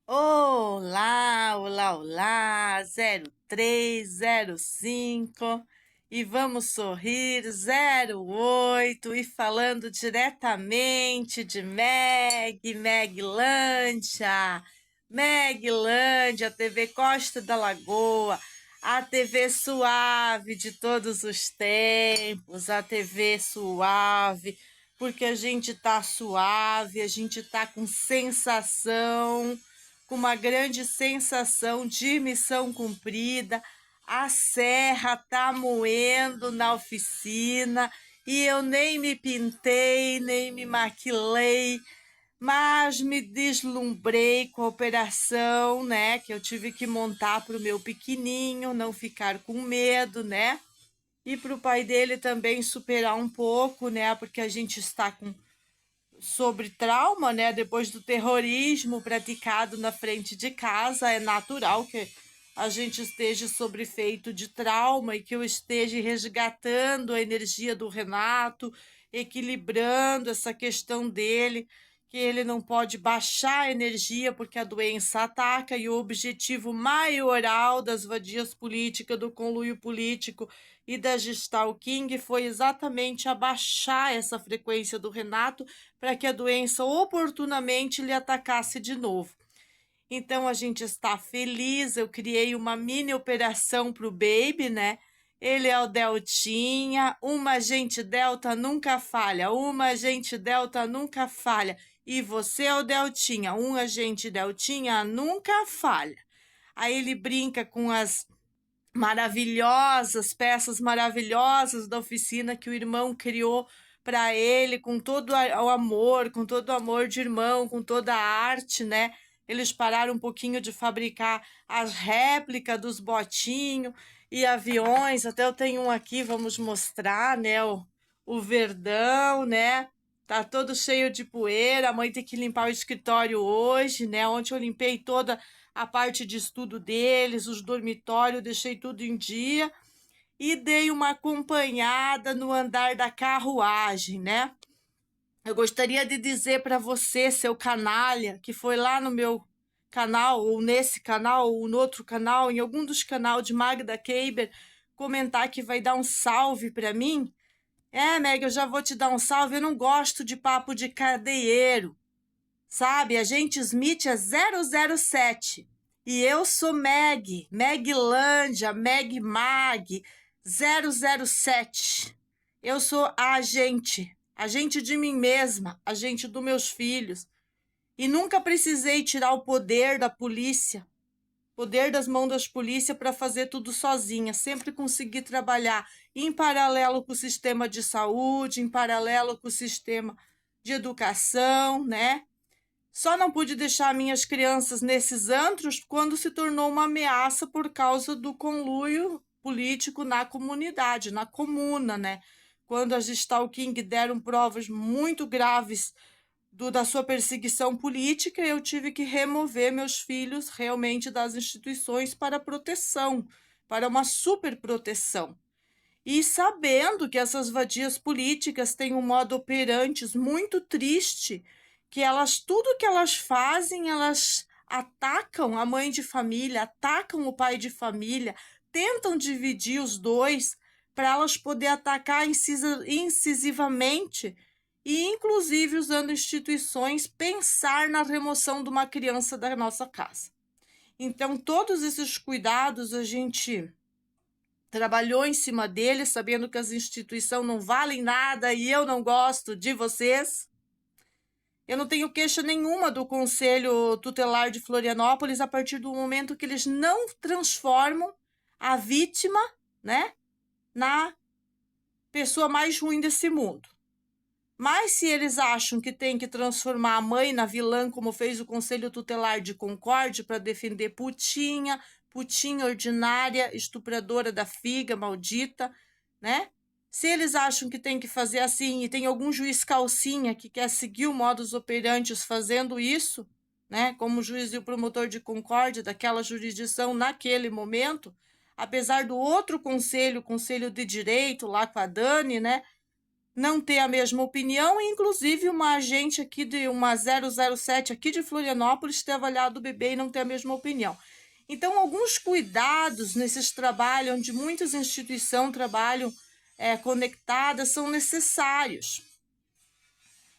Olá, olá, olá, 0305 e vamos sorrir 08 e falando diretamente de Meglândia, TV Costa da Lagoa, a TV suave de todos os tempos, a TV suave, porque a gente tá suave, a gente tá com uma grande sensação de missão cumprida. A serra tá moendo na oficina e eu nem me pintei, nem me maquilei, mas me deslumbrei com a operação, né, que eu tive que montar para o meu pequenininho não ficar com medo, né? E para o pai dele também superar um pouco, né? Porque a gente está com sobre trauma, né? Depois do terrorismo praticado na frente de casa, é natural que a gente esteja sob efeito de trauma e que eu esteja resgatando a energia do Renato, equilibrando essa questão dele, que ele não pode baixar a energia porque a doença ataca, e o objetivo maioral das vadias políticas, do conluio político e da Gestal King foi exatamente abaixar essa frequência do Renato para que a doença oportunamente lhe atacasse de novo. Então a gente está feliz, eu criei uma mini operação para o baby, né? Ele é o Deltinha, uma agente Delta nunca falha, uma agente Delta nunca falha. E você é o Deltinha, um agente Deltinha nunca falha. Aí ele brinca com as maravilhosas, peças maravilhosas da oficina que o irmão criou para ele, com todo o amor, com todo o amor de irmão, com toda a arte, né? Eles pararam um pouquinho de fabricar as réplicas dos botinhos e aviões. Até eu tenho um aqui, vamos mostrar, né? O Verdão, né? Tá todo cheio de poeira. A mãe tem que limpar o escritório hoje, né? Ontem eu limpei toda a parte de estudo deles, os dormitórios, deixei tudo em dia e dei uma acompanhada no andar da carruagem, né? Eu gostaria de dizer para você, seu canalha, que foi lá no meu canal, ou nesse canal, ou no outro canal, em algum dos canais de Magda Keiber, comentar que vai dar um salve para mim. Meg, eu já vou te dar um salve. Eu não gosto de papo de cadeieiro, sabe? Agente Smith é 007 e eu sou Meglândia, Mag 007. Eu sou a agente de mim mesma, agente dos meus filhos. E nunca precisei tirar o poder da polícia, poder das mãos das polícias para fazer tudo sozinha. Sempre consegui trabalhar em paralelo com o sistema de saúde, em paralelo com o sistema de educação, né? Só não pude deixar minhas crianças nesses antros quando se tornou uma ameaça por causa do conluio político na comunidade, na comuna, né? Quando as Stalking deram provas muito graves da sua perseguição política, eu tive que remover meus filhos realmente das instituições para proteção, para uma super proteção. E sabendo que essas vadias políticas têm um modo operantes muito triste, que elas, tudo que elas fazem, elas atacam a mãe de família, atacam o pai de família, tentam dividir os dois para elas poder atacar incisivamente e, inclusive, usando instituições, pensar na remoção de uma criança da nossa casa. Então, todos esses cuidados a gente trabalhou em cima deles, sabendo que as instituições não valem nada e eu não gosto de vocês. Eu não tenho queixa nenhuma do Conselho Tutelar de Florianópolis a partir do momento que eles não transformam a vítima, né, na pessoa mais ruim desse mundo. Mas se eles acham que tem que transformar a mãe na vilã, como fez o Conselho Tutelar de Concórdia para defender Putinha ordinária, estupradora da figa, maldita, né? Se eles acham que tem que fazer assim e tem algum juiz calcinha que quer seguir o modus operandi fazendo isso, né? Como o juiz e o promotor de Concórdia daquela jurisdição naquele momento, apesar do outro conselho, o Conselho de Direito, lá com a Dani, né? não ter a mesma opinião, e inclusive uma agente aqui de uma 007 aqui de Florianópolis ter avaliado o bebê e não ter a mesma opinião. Então, alguns cuidados nesses trabalhos, onde muitas instituições trabalham conectadas, são necessários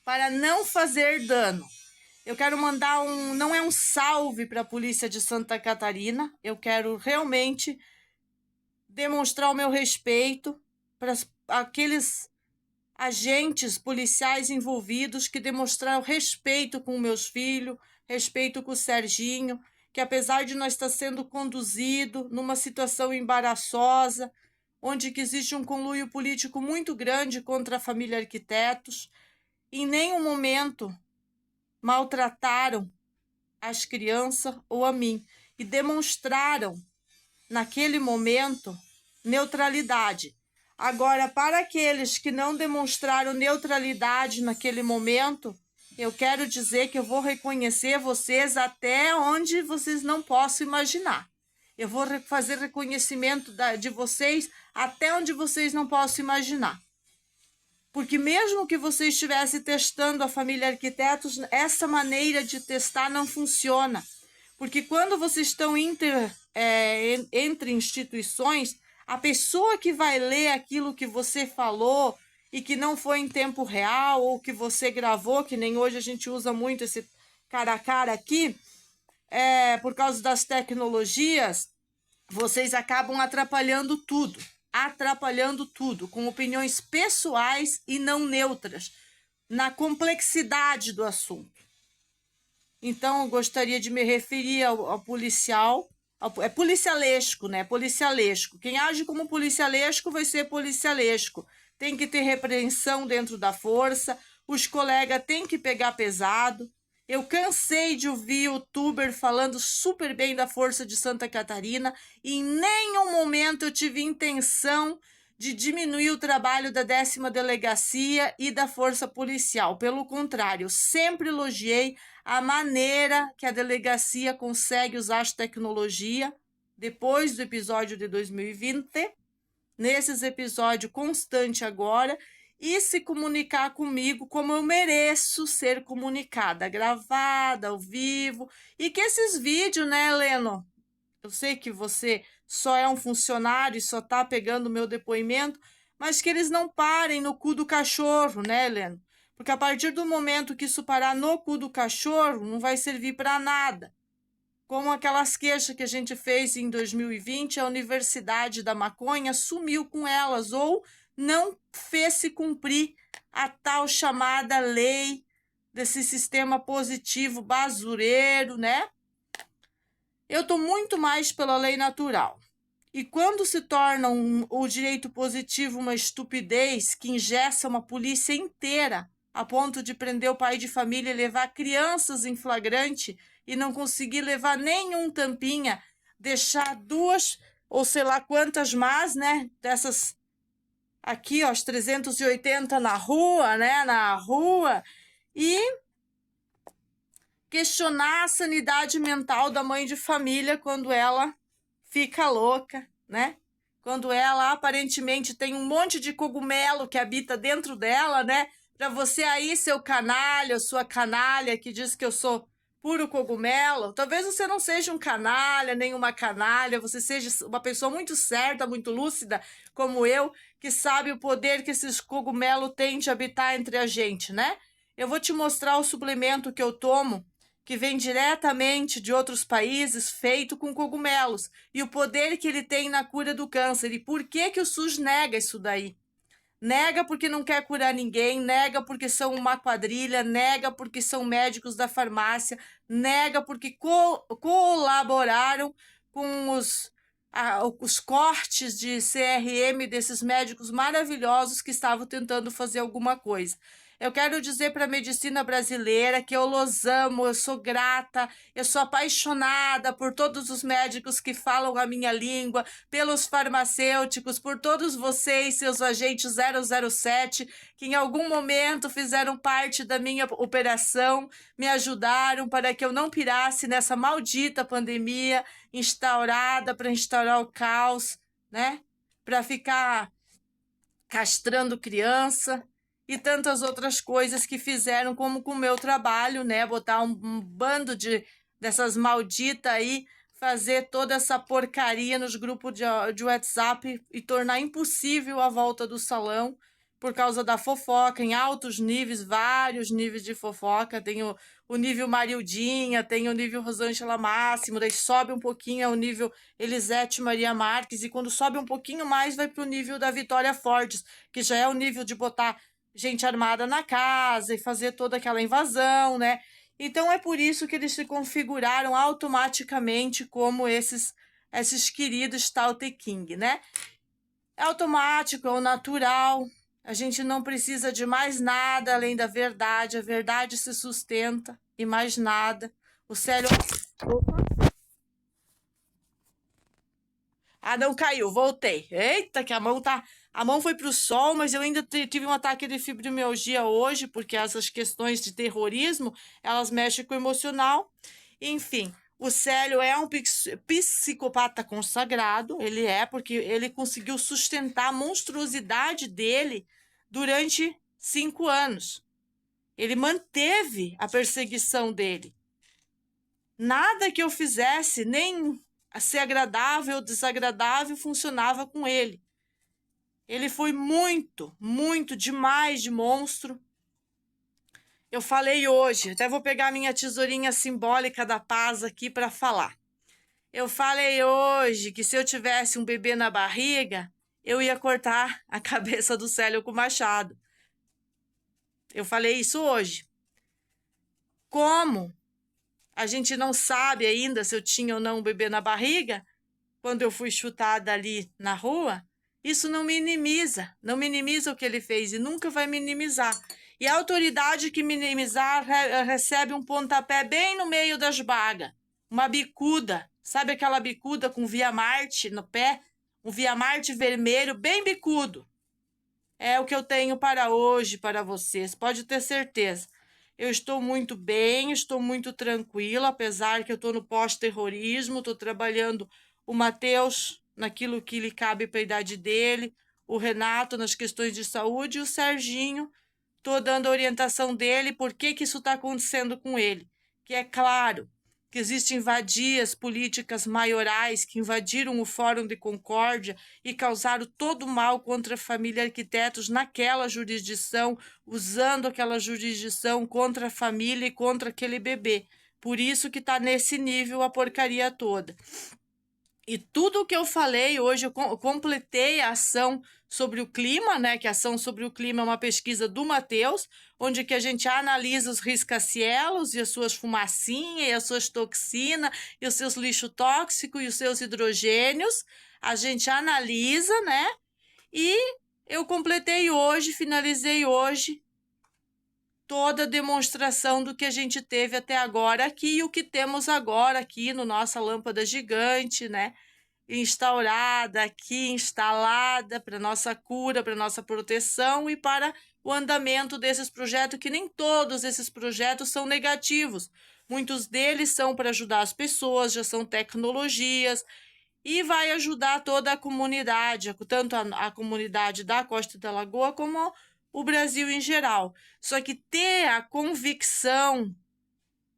para não fazer dano. Eu quero mandar não é um salve para a Polícia de Santa Catarina, eu quero realmente demonstrar o meu respeito para aqueles agentes policiais envolvidos que demonstraram respeito com meus filhos, respeito com o Serginho, que apesar de nós estar sendo conduzido numa situação embaraçosa, onde que existe um conluio político muito grande contra a família Arquitetos, em nenhum momento maltrataram as crianças ou a mim e demonstraram naquele momento neutralidade. Agora, para aqueles que não demonstraram neutralidade naquele momento, eu quero dizer que eu vou reconhecer vocês até onde vocês não possam imaginar. Eu vou fazer reconhecimento de vocês até onde vocês não possam imaginar. Porque mesmo que você estivesse testando a família Arquitetos, essa maneira de testar não funciona. Porque quando vocês estão entre instituições, a pessoa que vai ler aquilo que você falou e que não foi em tempo real, ou que você gravou, que nem hoje a gente usa muito esse cara a cara aqui, por causa das tecnologias, vocês acabam atrapalhando tudo, com opiniões pessoais e não neutras, na complexidade do assunto. Então, eu gostaria de me referir ao policial, é policialesco, né? Policialesco. Quem age como policialesco vai ser policialesco. Tem que ter repreensão dentro da força, os colegas têm que pegar pesado. Eu cansei de ouvir youtuber falando super bem da Força de Santa Catarina e em nenhum momento eu tive intenção de diminuir o trabalho da 10ª Delegacia e da Força Policial. Pelo contrário, eu sempre elogiei a maneira que a delegacia consegue usar a tecnologia depois do episódio de 2020, nesses episódios constantes agora, e se comunicar comigo como eu mereço ser comunicada, gravada, ao vivo, e que esses vídeos, né, Heleno? Eu sei que você só é um funcionário e só tá pegando o meu depoimento, mas que eles não parem no cu do cachorro, né, Heleno? Porque a partir do momento que isso parar no cu do cachorro, não vai servir para nada. Como aquelas queixas que a gente fez em 2020, a Universidade da Maconha sumiu com elas, ou não fez se cumprir a tal chamada lei desse sistema positivo basureiro, né? Eu estou muito mais pela lei natural. E quando se torna o direito positivo uma estupidez que engessa uma polícia inteira a ponto de prender o pai de família e levar crianças em flagrante e não conseguir levar nenhum tampinha, deixar 2 ou sei lá quantas más, né, dessas aqui, ó, as 380 na rua, né, e questionar a sanidade mental da mãe de família quando ela fica louca, né? Quando ela aparentemente tem um monte de cogumelo que habita dentro dela, né? Para você aí, seu canalha, sua canalha, que diz que eu sou puro cogumelo, talvez você não seja um canalha, nem uma canalha, você seja uma pessoa muito certa, muito lúcida, como eu, que sabe o poder que esses cogumelos têm de habitar entre a gente, né? Eu vou te mostrar o suplemento que eu tomo, que vem diretamente de outros países, feito com cogumelos, e o poder que ele tem na cura do câncer. E por que que o SUS nega isso daí? Nega porque não quer curar ninguém, nega porque são uma quadrilha, nega porque são médicos da farmácia, nega porque colaboraram com os cortes de CRM desses médicos maravilhosos que estavam tentando fazer alguma coisa. Eu quero dizer para a medicina brasileira que eu los amo, eu sou grata, eu sou apaixonada por todos os médicos que falam a minha língua, pelos farmacêuticos, por todos vocês, seus agentes 007, que em algum momento fizeram parte da minha operação, me ajudaram para que eu não pirasse nessa maldita pandemia instaurada para instaurar o caos, né? Para ficar castrando criança. e tantas outras coisas que fizeram, como com o meu trabalho, né? Botar um bando dessas malditas aí, fazer toda essa porcaria nos grupos de WhatsApp e tornar impossível a volta do salão por causa da fofoca, em altos níveis, vários níveis de fofoca. Tem o nível Marildinha, tem o nível Rosângela Máximo, daí sobe um pouquinho, é o nível Elisete Maria Marques, e quando sobe um pouquinho mais, vai para o nível da Vitória Fortes, que já é o nível de botar gente armada na casa e fazer toda aquela invasão, né? Então é por isso que eles se configuraram automaticamente como esses queridos Taote King, né? É automático, é o natural. A gente não precisa de mais nada além da verdade. A verdade se sustenta e mais nada. O Célio. Opa. Ah, não caiu, voltei. Eita, que a mão tá. A mão foi pro sol, mas eu ainda tive um ataque de fibromialgia hoje, porque essas questões de terrorismo, elas mexem com o emocional. Enfim, o Célio é um psicopata consagrado, ele é, porque ele conseguiu sustentar a monstruosidade dele durante 5 anos. Ele manteve a perseguição dele. Nada que eu fizesse, nem a ser agradável ou desagradável, funcionava com ele. Ele foi muito, muito demais de monstro. Eu falei hoje, até vou pegar minha tesourinha simbólica da paz aqui para falar. Eu falei hoje que se eu tivesse um bebê na barriga, eu ia cortar a cabeça do Célio com o machado. Eu falei isso hoje. Como a gente não sabe ainda se eu tinha ou não um bebê na barriga, quando eu fui chutada ali na rua, isso não minimiza o que ele fez e nunca vai minimizar. E a autoridade que minimizar recebe um pontapé bem no meio das bagas, uma bicuda, sabe aquela bicuda com Via Marte no pé? Um Via Marte vermelho bem bicudo. É o que eu tenho para hoje, para vocês, pode ter certeza. Eu estou muito bem, estou muito tranquila, apesar que eu estou no pós-terrorismo, estou trabalhando o Matheus naquilo que lhe cabe para a idade dele, o Renato nas questões de saúde e o Serginho, estou dando a orientação dele, por que isso está acontecendo com ele. Que é claro que existem vadias políticas maiorais que invadiram o Fórum de Concórdia e causaram todo o mal contra a família Arquitetos naquela jurisdição, usando aquela jurisdição contra a família e contra aquele bebê. Por isso que está nesse nível a porcaria toda. E tudo o que eu falei hoje, eu completei a ação sobre o clima, né? Que a ação sobre o clima é uma pesquisa do Matheus, onde que a gente analisa os riscacielos e as suas fumacinhas, e as suas toxinas, e os seus lixos tóxicos e os seus hidrogênios. A gente analisa, né? E eu completei hoje, finalizei hoje toda a demonstração do que a gente teve até agora aqui e o que temos agora aqui no nossa lâmpada gigante, né? Instaurada aqui, instalada para nossa cura, para nossa proteção e para o andamento desses projetos, que nem todos esses projetos são negativos. Muitos deles são para ajudar as pessoas, já são tecnologias e vai ajudar toda a comunidade, tanto a comunidade da Costa da Lagoa como o Brasil em geral. Só que ter a convicção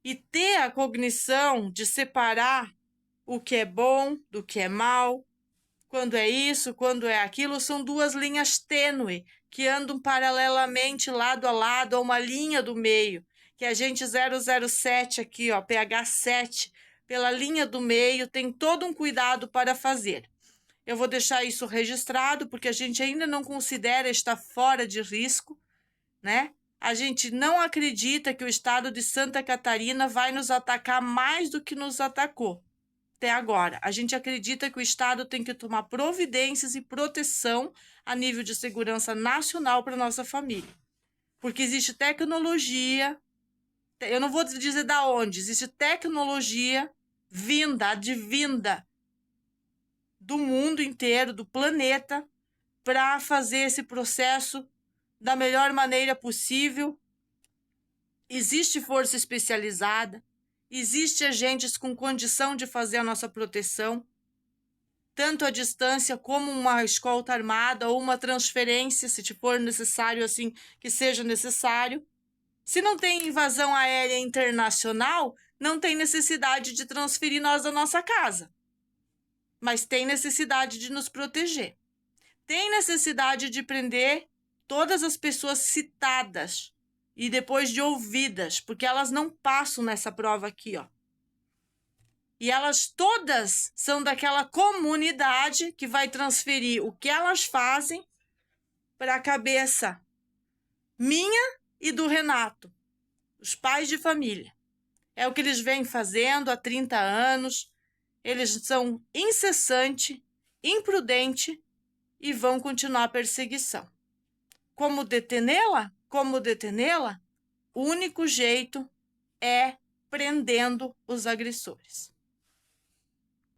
e ter a cognição de separar o que é bom do que é mal, quando é isso, quando é aquilo, são duas linhas tênues que andam paralelamente, lado a lado, a uma linha do meio, que a gente 007 aqui, ó, pH 7, pela linha do meio, tem todo um cuidado para fazer. Eu vou deixar isso registrado, porque a gente ainda não considera estar fora de risco, né? A gente não acredita que o estado de Santa Catarina vai nos atacar mais do que nos atacou até agora. A gente acredita que o estado tem que tomar providências e proteção a nível de segurança nacional para nossa família. Porque existe tecnologia, eu não vou dizer da onde, existe tecnologia advinda do mundo inteiro, do planeta, para fazer esse processo da melhor maneira possível. Existe força especializada, existe agentes com condição de fazer a nossa proteção. tanto à distância como uma escolta armada ou uma transferência, se for necessário, assim, que seja necessário. Se não tem invasão aérea internacional, não tem necessidade de transferir nós da nossa casa. Mas tem necessidade de nos proteger. Tem necessidade de prender todas as pessoas citadas e depois de ouvidas, porque elas não passam nessa prova aqui, ó. E elas todas são daquela comunidade que vai transferir o que elas fazem para a cabeça minha e do Renato, os pais de família. É o que eles vêm fazendo há 30 anos. Eles são incessantes, imprudentes e vão continuar a perseguição. Como detenê-la? Como detenê-la? O único jeito é prendendo os agressores.